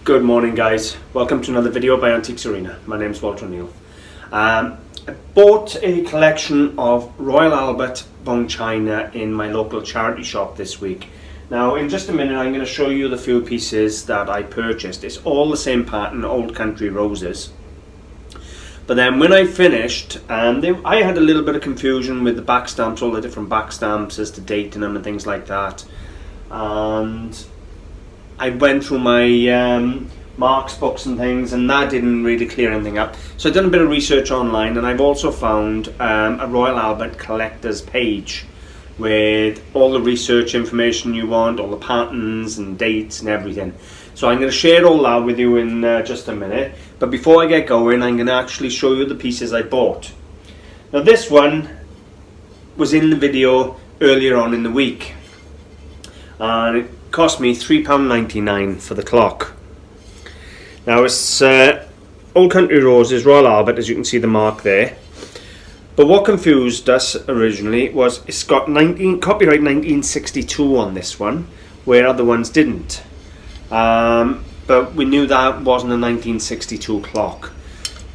Good morning guys, welcome to another video by AntiquesArena. My name is Walter Neal. I bought a collection of Royal Albert bone china in my local charity shop this week. Now in just a minute I'm going to show you the few pieces that I purchased. It's all the same pattern, Old Country Roses. But then when I finished, I had a little bit of confusion with the back stamps, all the different back stamps as to dating them and things like that. And I went through my marks books and things, and that didn't really clear anything up. So I've done a bit of research online, and I've also found a Royal Albert collectors page with all the research information you want, all the patterns and dates and everything. So I'm going to share all that with you in just a minute. But before I get going, I'm going to actually show you the pieces I bought. Now this one was in the video earlier on in the week, and it cost me £3.99 for the clock. Now it's Old Country Roses, Royal Albert, as you can see the mark there. But what confused us originally was it's got copyright 1962 on this one, where other ones didn't. But we knew that wasn't a 1962 clock.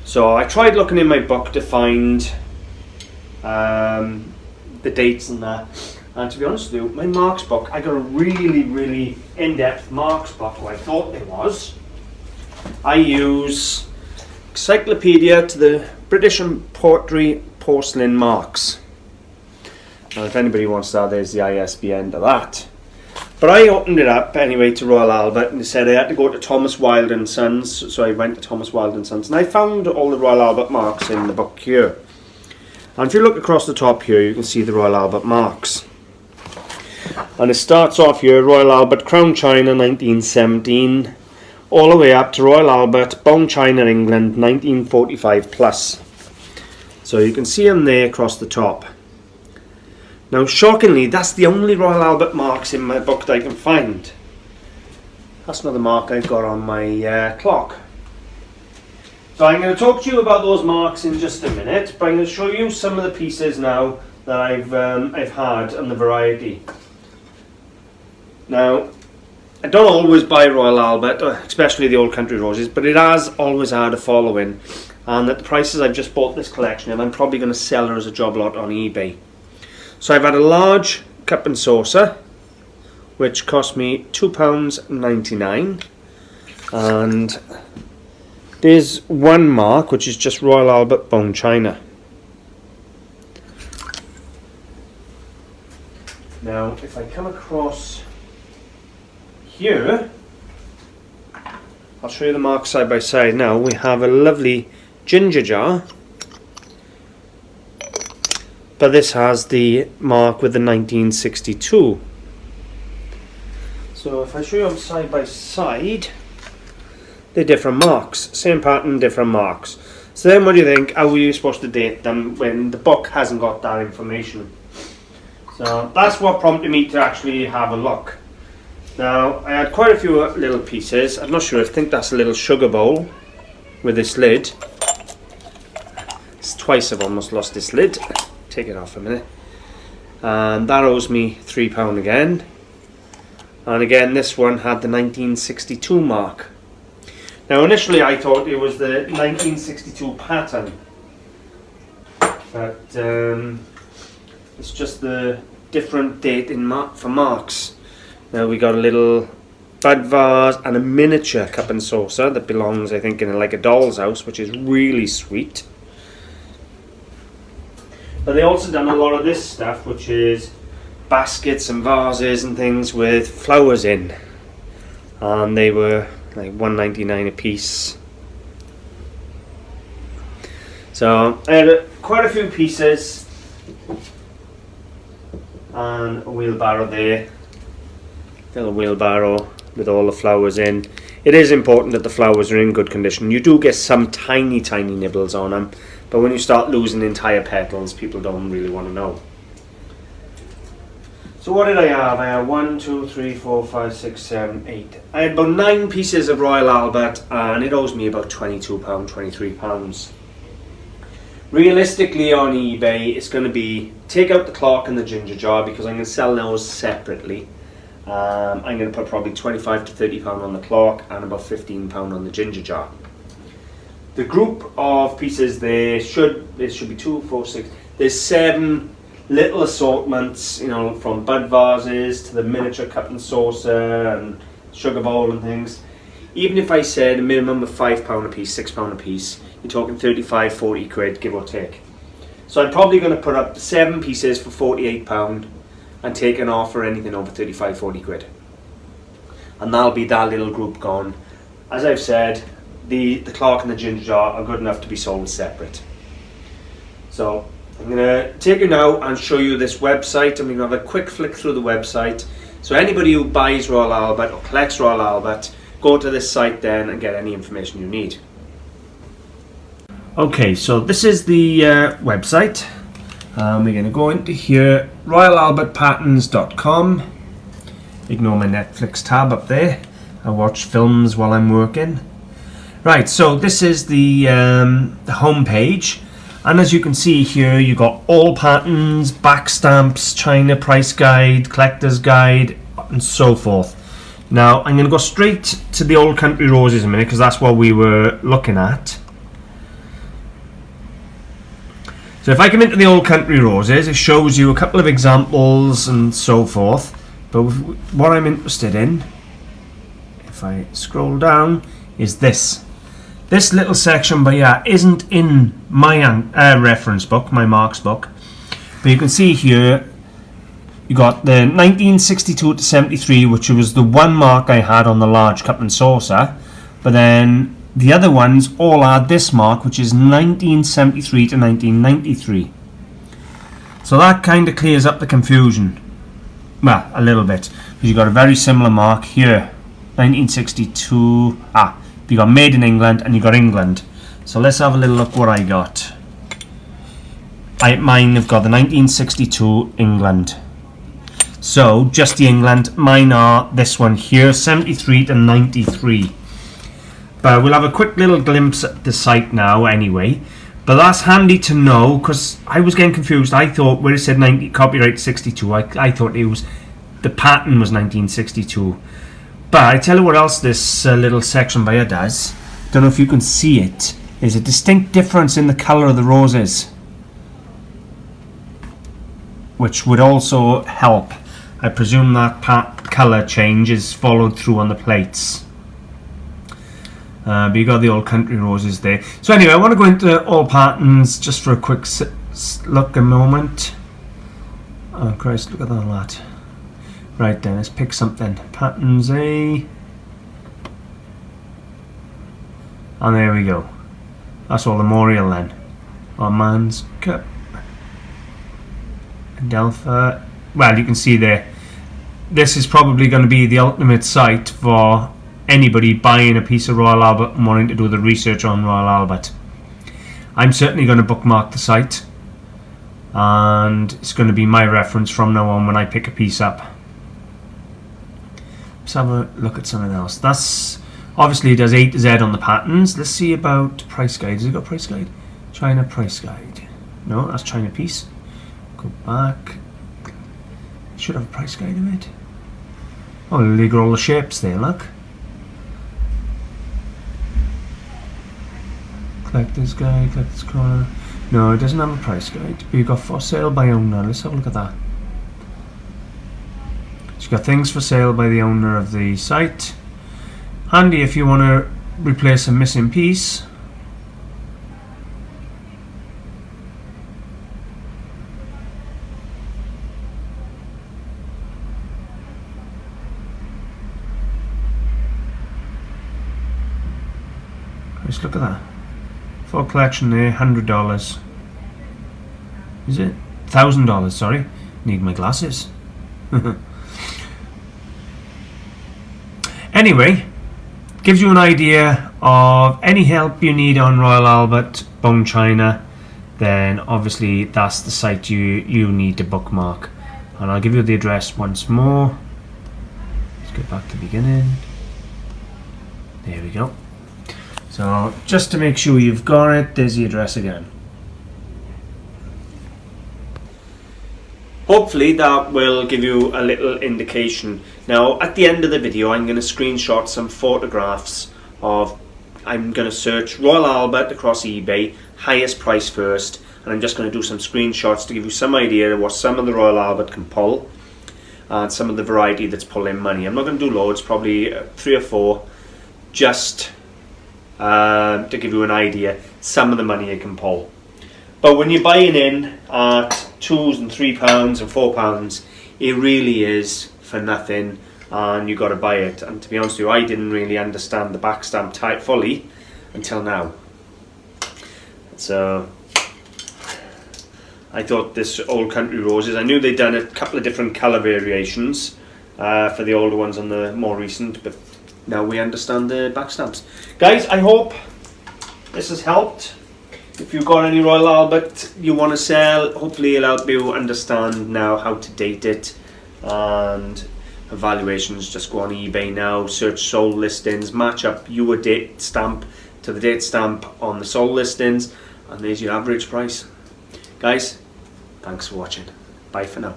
So I tried looking in my book to find the dates and that. And to be honest with you, my marks book, I got a really in-depth marks book, or I thought there was. I use Encyclopedia to the British and Pottery Porcelain Marks. Now if anybody wants that, there's the ISBN to that. But I opened it up anyway to Royal Albert, and they said I had to go to Thomas Wilde and Sons, so I went to Thomas Wilde and Sons, and I found all the Royal Albert marks in the book here. And if you look across the top here, you can see the Royal Albert marks. And it starts off here, Royal Albert Crown China 1917, all the way up to Royal Albert Bone China England 1945 plus. So you can see them there across the top. Now shockingly, that's the only Royal Albert marks in my book that I can find. That's another mark I've got on my clock. So I'm going to talk to you about those marks in just a minute, but I'm going to show you some of the pieces now that I've had and the variety. Now, I don't always buy Royal Albert, especially the Old Country Roses, but it has always had a following, and at the prices I've just bought this collection in, I'm probably going to sell her as a job lot on eBay. So I've had a large cup and saucer, which cost me £2.99, and there's one mark which is just Royal Albert bone china. Now if I come across here, I'll show you the marks side by side. Now we have a lovely ginger jar, but this has the mark with the 1962. So if I show you them side by side, they're different marks, same pattern, different marks. So then what do you think? How are you supposed to date them when the book hasn't got that information? So that's what prompted me to actually have a look. Now I had quite a few little pieces. I'm not sure, I think that's a little sugar bowl with this lid. It's twice I've almost lost this lid. Take it off a minute. And that owes me £3 again. And again this one had the 1962 mark. Now initially I thought it was the 1962 pattern, but it's just the different date for marks. Now we got a little bud vase and a miniature cup and saucer that belongs, I think, in like a doll's house, which is really sweet. But they also done a lot of this stuff, which is baskets and vases and things with flowers in, and they were like $1.99 a piece. So I had quite a few pieces, and a wheelbarrow there, little wheelbarrow with all the flowers in. It is important that the flowers are in good condition. You do get some tiny nibbles on them, but when you start losing entire petals, people don't really want to know. So what did I have? I had 1, 2, 3, 4, 5, 6, 7, 8. I had about 9 pieces of Royal Albert, and it owes me about £22, £23. Realistically on eBay, it's going to be take out the clock and the ginger jar, because I'm going to sell those separately. I'm going to put probably 25 to 30 pound on the clock and about 15 pound on the ginger jar. The group of pieces there should be 2, 4, 6. There's 7 little assortments, you know, from bud vases to the miniature cup and saucer and sugar bowl and things. Even if I said a minimum of £5 a piece, £6 a piece, you're talking 35, 40 quid, give or take. So I'm probably going to put up 7 pieces for £48 and take an offer anything over 35, 40 quid. And that'll be that little group gone. As I've said, the clock and the ginger jar are good enough to be sold separate. So I'm going to take you now and show you this website, and we're going to have a quick flick through the website. So anybody who buys Royal Albert or collects Royal Albert, go to this site then and get any information you need. Okay, so this is the website. We're going to go into here, royalalbertpatterns.com. Ignore my Netflix tab up there. I watch films while I'm working. Right, so this is the home page, and as you can see here, you got all patterns, back stamps, China price guide, collector's guide, and so forth. Now I'm going to go straight to the Old Country Roses in a minute because that's what we were looking at. So if I come into the Old Country Roses, it shows you a couple of examples and so forth. But what I'm interested in, if I scroll down, is this. This little section by here isn't in my reference book, my marks book. But you can see here, you got the 1962 to 73, which was the one mark I had on the large cup and saucer. But then the other ones all add this mark, which is 1973 to 1993. So that kind of clears up the confusion. Well, a little bit. Because you've got a very similar mark here. 1962. You got made in England and you got England. So let's have a little look what I got. Mine have got the 1962 England. So just the England. Mine are this one here, 73 to 93. But we'll have a quick little glimpse at the site now anyway. But that's handy to know because I was getting confused. I thought where it said 90 copyright 62, I thought it was the pattern was 1962. But I tell you what else this little section by here does. Don't know if you can see it. There's a distinct difference in the colour of the roses, which would also help. I presume that colour change is followed through on the plates. But you got the Old Country Roses there. So anyway, I want to go into all patterns just for a quick look a moment. Oh Christ, look at that. Right then, let's pick something. Patterns A. And there we go. That's all the memorial then. Our man's cup. Delpha. Well, you can see there. This is probably going to be the ultimate site for anybody buying a piece of Royal Albert and wanting to do the research on Royal Albert. I'm certainly going to bookmark the site. And it's going to be my reference from now on when I pick a piece up. Let's have a look at something else. That's obviously it does A to Z on the patterns. Let's see about price guide. Has it got price guide? China price guide. No, that's China piece. Go back. It should have a price guide of it. Oh, they got all the shapes there, look. Collector's guide, collector's corner. No, it doesn't have a price guide. But you've got for sale by owner. Let's have a look at that. You've got things for sale by the owner of the site. Handy if you want to replace a missing piece. Just look at that. Full collection there, $100. Is it? $1,000, sorry. Need my glasses. Anyway, gives you an idea of any help you need on Royal Albert, Bone China, then obviously that's the site you need to bookmark. And I'll give you the address once more. Let's get back to the beginning. There we go. So just to make sure you've got it, there's the address again. hopefully that will give you a little indication. Now at the end of the video I'm going to screenshot some photographs of, I'm going to search Royal Albert across eBay, highest price first, and I'm just going to do some screenshots to give you some idea of what some of the Royal Albert can pull and some of the variety that's pulling money. I'm not going to do loads, probably 3 or 4, just to give you an idea some of the money you can pull. But when you're buying in at £2 and £3 and £4, it really is for nothing, and you got to buy it. And to be honest with you, I didn't really understand the back stamp type fully until now. So I thought this Old Country Roses, I knew they'd done a couple of different colour variations for the older ones and the more recent, but now we understand the back stamps. Guys, I hope this has helped. If you've got any Royal Albert you want to sell, hopefully it'll help you understand now how to date it. And evaluations, just go on eBay now, search sold listings, match up your date stamp to the date stamp on the sold listings, and there's your average price. Guys, thanks for watching. Bye for now.